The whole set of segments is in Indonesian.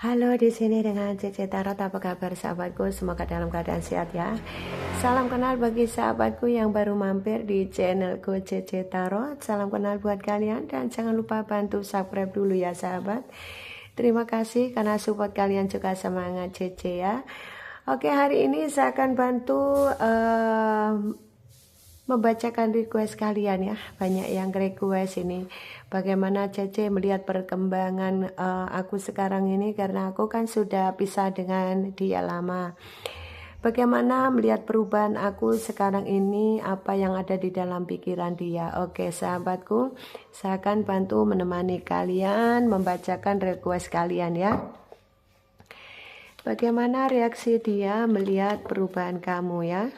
Halo, di sini dengan Cece Tarot. Apa kabar sahabatku? Semoga dalam keadaan sehat ya. Salam kenal bagi sahabatku yang baru mampir di channelku Cece Tarot. Salam kenal buat kalian dan jangan lupa bantu subscribe dulu ya sahabat. Terima kasih karena support kalian juga semangat Cece ya. Oke, hari ini saya akan bantu membacakan request kalian ya. Banyak yang request ini bagaimana Cece melihat perkembangan aku sekarang ini, karena aku kan sudah pisah dengan dia lama. Bagaimana melihat perubahan aku sekarang ini, apa yang ada di dalam pikiran dia. Oke sahabatku, saya akan bantu menemani kalian membacakan request kalian ya. Bagaimana reaksi dia melihat perubahan kamu ya.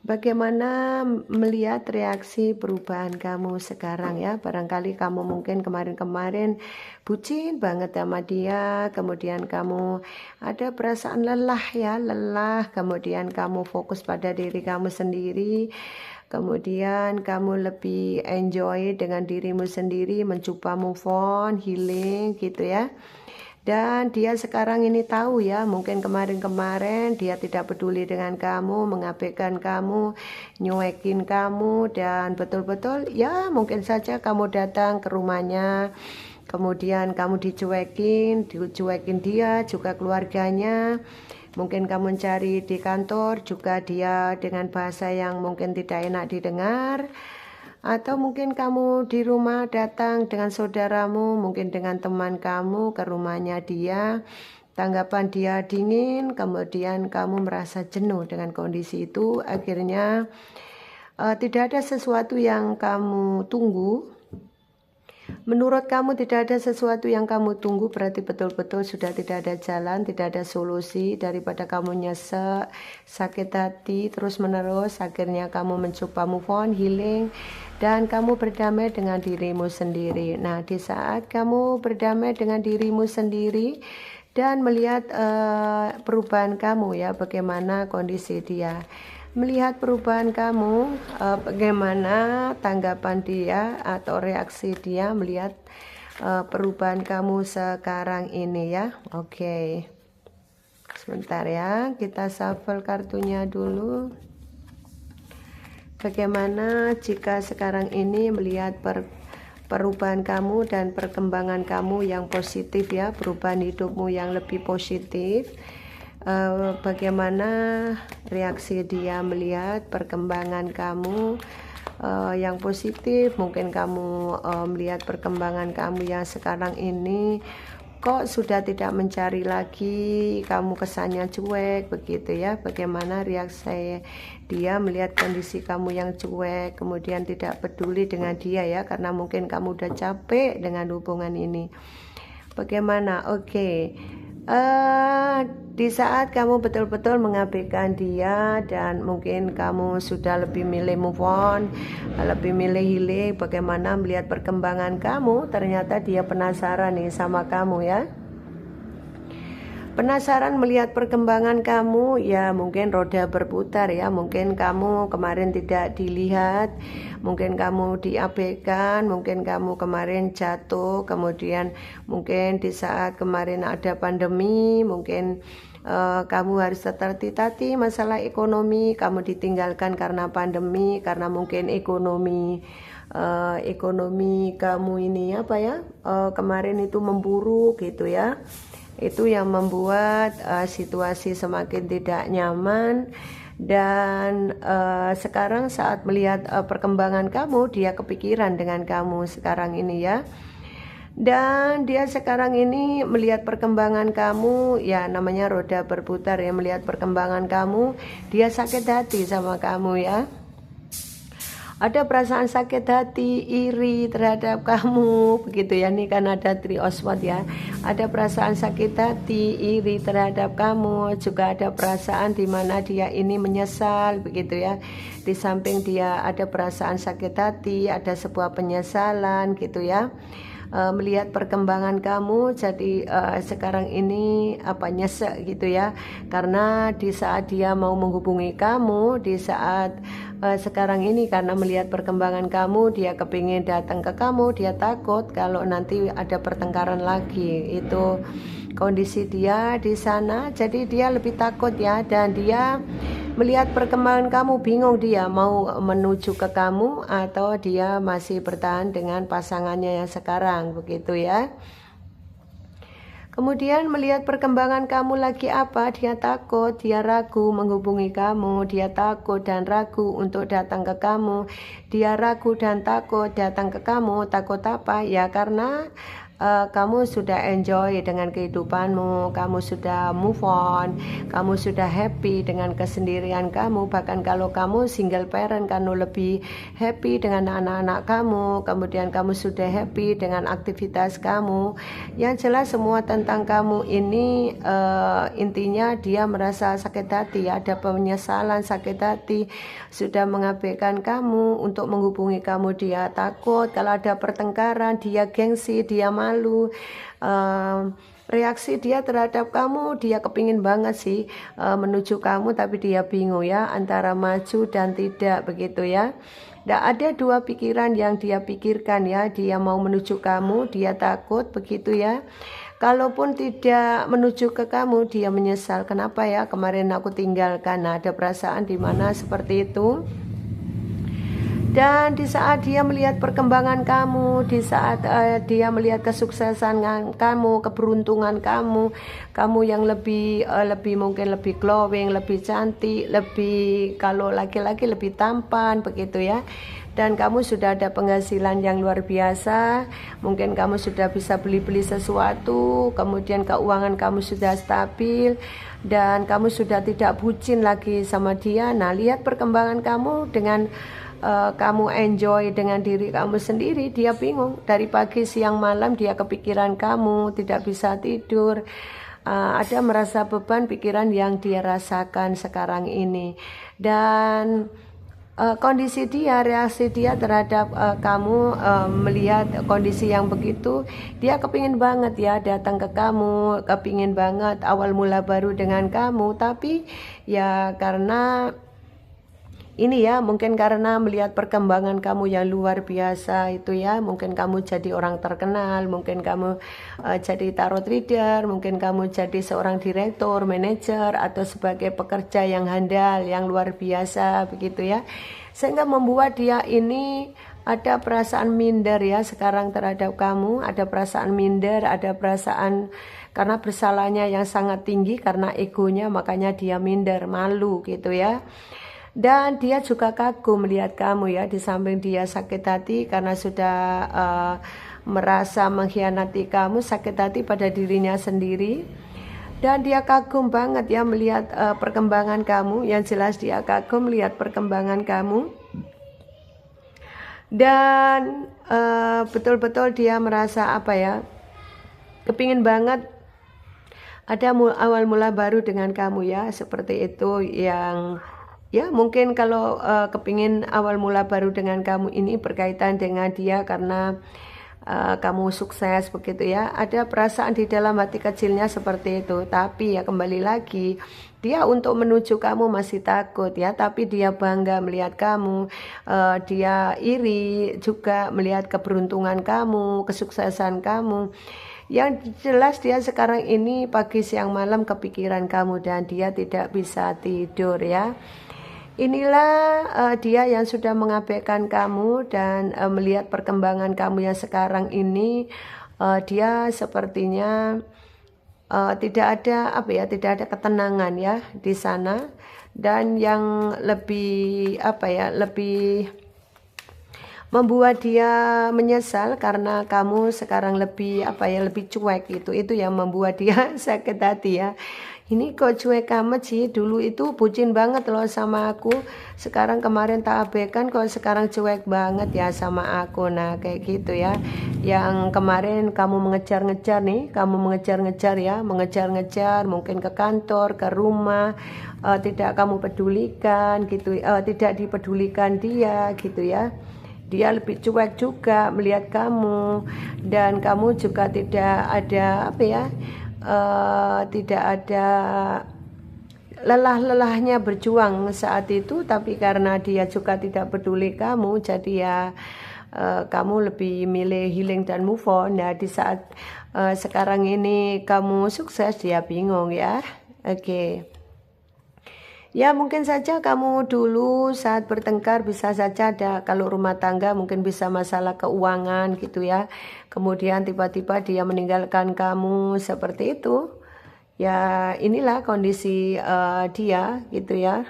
Bagaimana melihat reaksi perubahan kamu sekarang ya. Barangkali kamu mungkin kemarin-kemarin bucin banget sama dia, kemudian kamu ada perasaan lelah ya, kemudian kamu fokus pada diri kamu sendiri, kemudian kamu lebih enjoy dengan dirimu sendiri, mencoba move on, healing gitu ya. Dan dia sekarang ini tahu ya, mungkin kemarin-kemarin dia tidak peduli dengan kamu, mengabaikan kamu, nyuekin kamu, dan betul-betul ya mungkin saja kamu datang ke rumahnya, kemudian kamu dicuekin dia, juga keluarganya. Mungkin kamu cari di kantor juga dia dengan bahasa yang mungkin tidak enak didengar. Atau mungkin kamu di rumah datang dengan saudaramu, mungkin dengan teman kamu ke rumahnya dia, tanggapan dia dingin, kemudian kamu merasa jenuh dengan kondisi itu, akhirnya tidak ada sesuatu yang kamu tunggu. Menurut kamu tidak ada sesuatu yang kamu tunggu, berarti betul-betul sudah tidak ada jalan, tidak ada solusi. Daripada kamu nyesek, sakit hati terus-menerus, akhirnya kamu mencoba move on, healing, dan kamu berdamai dengan dirimu sendiri. Nah, di saat kamu berdamai dengan dirimu sendiri dan melihat perubahan kamu ya, bagaimana kondisi dia, melihat perubahan kamu, bagaimana tanggapan dia atau reaksi dia melihat perubahan kamu sekarang ini ya. Oke, sebentar ya, kita shuffle kartunya dulu. Bagaimana jika sekarang ini melihat perubahan kamu dan perkembangan kamu yang positif ya, perubahan hidupmu yang lebih positif. Bagaimana reaksi dia melihat perkembangan kamu yang positif. Mungkin kamu melihat perkembangan kamu yang sekarang ini kok sudah tidak mencari lagi, kamu kesannya cuek begitu ya. Bagaimana reaksi dia melihat kondisi kamu yang cuek, kemudian tidak peduli dengan dia ya, karena mungkin kamu udah capek dengan hubungan ini. Bagaimana? Oke. Di saat kamu betul-betul mengabaikan dia dan mungkin kamu sudah lebih milih move on, lebih milih healing, bagaimana melihat perkembangan kamu, ternyata dia penasaran nih sama kamu ya. Penasaran melihat perkembangan kamu ya, mungkin roda berputar ya, mungkin kamu kemarin tidak dilihat, mungkin kamu diabaikan, mungkin kamu kemarin jatuh, kemudian mungkin di saat kemarin ada pandemi, mungkin kamu harus tertatih masalah ekonomi, kamu ditinggalkan karena pandemi, karena mungkin ekonomi kamu ini apa ya, kemarin itu memburuk gitu ya. Itu yang membuat situasi semakin tidak nyaman. Dan sekarang saat melihat perkembangan kamu, dia kepikiran dengan kamu sekarang ini ya. Dan dia sekarang ini melihat perkembangan kamu ya, namanya roda berputar ya, melihat perkembangan kamu, dia sakit hati sama kamu ya. Ada perasaan sakit hati, iri terhadap kamu begitu ya. Ini kan ada Three of Swords ya. Ada perasaan sakit hati, iri terhadap kamu, juga ada perasaan di mana dia ini menyesal begitu ya. Di samping dia ada perasaan sakit hati, ada sebuah penyesalan gitu ya. melihat perkembangan kamu, jadi sekarang ini nyesek gitu ya, karena di saat dia mau menghubungi kamu, di saat sekarang ini karena melihat perkembangan kamu, dia kepingin datang ke kamu, dia takut kalau nanti ada pertengkaran lagi. Itu kondisi dia di sana, jadi dia lebih takut ya, dan dia melihat perkembangan kamu, bingung dia mau menuju ke kamu atau dia masih bertahan dengan pasangannya yang sekarang, begitu ya. Kemudian melihat perkembangan kamu lagi apa, dia takut, dia ragu menghubungi kamu, dia takut dan ragu untuk datang ke kamu, dia ragu dan takut datang ke kamu. Takut apa? Ya karena kamu sudah enjoy dengan kehidupanmu, kamu sudah move on, kamu sudah happy dengan kesendirian kamu. Bahkan kalau kamu single parent, kamu lebih happy dengan anak-anak kamu, kemudian kamu sudah happy dengan aktivitas kamu. Yang jelas semua tentang kamu ini intinya dia merasa sakit hati, ada penyesalan, sakit hati, sudah mengabaikan kamu untuk menghubungi kamu. Dia takut kalau ada pertengkaran, dia gengsi, dia malu. Reaksi dia terhadap kamu, dia kepingin banget sih menuju kamu, tapi dia bingung ya antara maju dan tidak, begitu ya. Tidak ada dua pikiran yang dia pikirkan ya, dia mau menuju kamu, dia takut, begitu ya. Kalaupun tidak menuju ke kamu, dia menyesal, kenapa ya kemarin aku tinggalkan. Nah, ada perasaan di mana seperti itu. Dan di saat dia melihat perkembangan kamu, di saat dia melihat kesuksesan kamu, keberuntungan kamu, kamu yang lebih mungkin lebih glowing, lebih cantik, lebih kalau laki-laki lebih tampan, begitu ya. Dan kamu sudah ada penghasilan yang luar biasa, mungkin kamu sudah bisa beli-beli sesuatu, kemudian keuangan kamu sudah stabil, dan kamu sudah tidak bucin lagi sama dia. Nah, lihat perkembangan kamu dengan kamu enjoy dengan diri kamu sendiri, dia bingung. Dari pagi, siang, malam dia kepikiran kamu, tidak bisa tidur. Ada merasa beban pikiran yang dia rasakan sekarang ini. Dan kondisi dia, reaksi dia terhadap kamu melihat kondisi yang begitu, dia kepingin banget ya datang ke kamu, kepingin banget awal mula baru dengan kamu. Tapi ya karena ini ya, mungkin karena melihat perkembangan kamu yang luar biasa itu ya, mungkin kamu jadi orang terkenal, mungkin kamu jadi tarot reader, mungkin kamu jadi seorang direktur, manajer, atau sebagai pekerja yang handal, yang luar biasa, begitu ya. Sehingga membuat dia ini ada perasaan minder ya sekarang terhadap kamu, ada perasaan minder, ada perasaan karena bersalahnya yang sangat tinggi, karena egonya, makanya dia minder, malu gitu ya. Dan dia juga kagum melihat kamu ya, di samping dia sakit hati karena sudah merasa mengkhianati kamu, sakit hati pada dirinya sendiri. Dan dia kagum banget ya melihat perkembangan kamu, yang jelas dia kagum melihat perkembangan kamu. Dan betul-betul dia merasa apa ya, kepingin banget ada awal mula baru dengan kamu ya, seperti itu. Yang ya mungkin kalau kepingin awal mula baru dengan kamu ini berkaitan dengan dia karena kamu sukses, begitu ya. Ada perasaan di dalam hati kecilnya seperti itu. Tapi ya kembali lagi, dia untuk menuju kamu masih takut ya, tapi dia bangga melihat kamu. Dia iri juga melihat keberuntungan kamu, kesuksesan kamu. Yang jelas dia sekarang ini pagi siang malam kepikiran kamu dan dia tidak bisa tidur ya. Inilah dia yang sudah mengabaikan kamu dan melihat perkembangan kamu yang sekarang ini. Dia sepertinya tidak ada tidak ada ketenangan ya di sana. Dan yang lebih lebih membuat dia menyesal karena kamu sekarang lebih lebih cuek, itu yang membuat dia sakit hati ya. Ini kok cuek amat sih, dulu itu bucin banget loh sama aku, sekarang kemarin tak abaikan, kok sekarang cuek banget ya sama aku. Nah kayak gitu ya, yang kemarin kamu mengejar-ngejar nih, kamu mengejar-ngejar ya, mengejar-ngejar mungkin ke kantor, ke rumah, tidak kamu pedulikan gitu, tidak dipedulikan dia gitu ya. dia lebih cuek juga melihat kamu, dan kamu juga tidak ada tidak ada lelah-lelahnya berjuang saat itu, tapi karena dia juga tidak peduli kamu, jadi ya kamu lebih milih healing dan move on. Nah, di saat sekarang ini kamu sukses, dia bingung ya. Oke. Ya, mungkin saja kamu dulu saat bertengkar bisa saja ada, kalau rumah tangga mungkin bisa masalah keuangan gitu ya. Kemudian tiba-tiba dia meninggalkan kamu seperti itu. Ya, inilah kondisi dia gitu ya.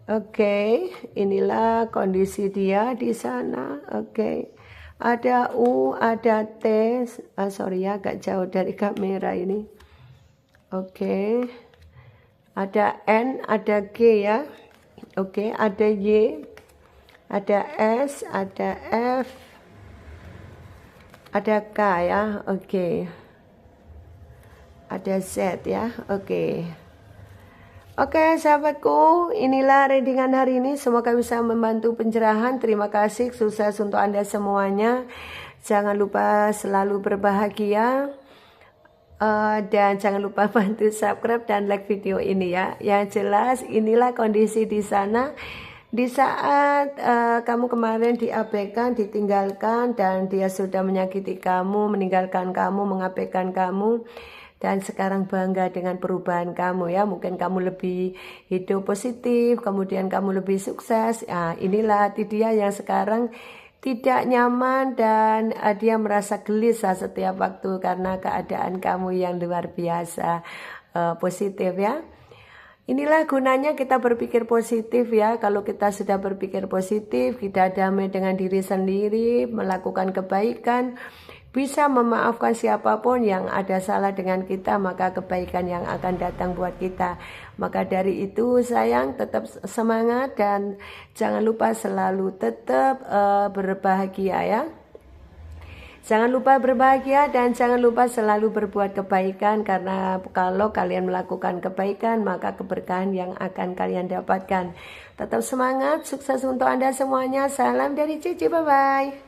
Oke, inilah kondisi dia di sana. Oke. Ada U, ada T. Sorry ya, agak jauh dari kamera ini. Oke. Ada N, ada G ya. Oke, ada Y, ada S, ada F, ada K ya. Oke. Ada Z ya. Oke. Oke sahabatku, inilah readingan hari ini. Semoga bisa membantu pencerahan. Terima kasih, sukses untuk Anda semuanya. Jangan lupa selalu berbahagia. Dan jangan lupa bantu subscribe dan like video ini ya. Yang jelas inilah kondisi di sana di saat kamu kemarin diabaikan, ditinggalkan, dan dia sudah menyakiti kamu, meninggalkan kamu, mengabaikan kamu, dan sekarang bangga dengan perubahan kamu ya. Mungkin kamu lebih hidup positif, kemudian kamu lebih sukses. Nah, inilah hati dia yang sekarang tidak nyaman, dan dia merasa gelisah setiap waktu karena keadaan kamu yang luar biasa positif ya. Inilah gunanya kita berpikir positif ya. Kalau kita sudah berpikir positif, kita damai dengan diri sendiri, melakukan kebaikan, bisa memaafkan siapapun yang ada salah dengan kita, maka kebaikan yang akan datang buat kita. Maka dari itu sayang, tetap semangat dan jangan lupa selalu tetap berbahagia ya. Jangan lupa berbahagia dan jangan lupa selalu berbuat kebaikan, karena kalau kalian melakukan kebaikan maka keberkahan yang akan kalian dapatkan. Tetap semangat, sukses untuk Anda semuanya. Salam dari Cici, bye-bye.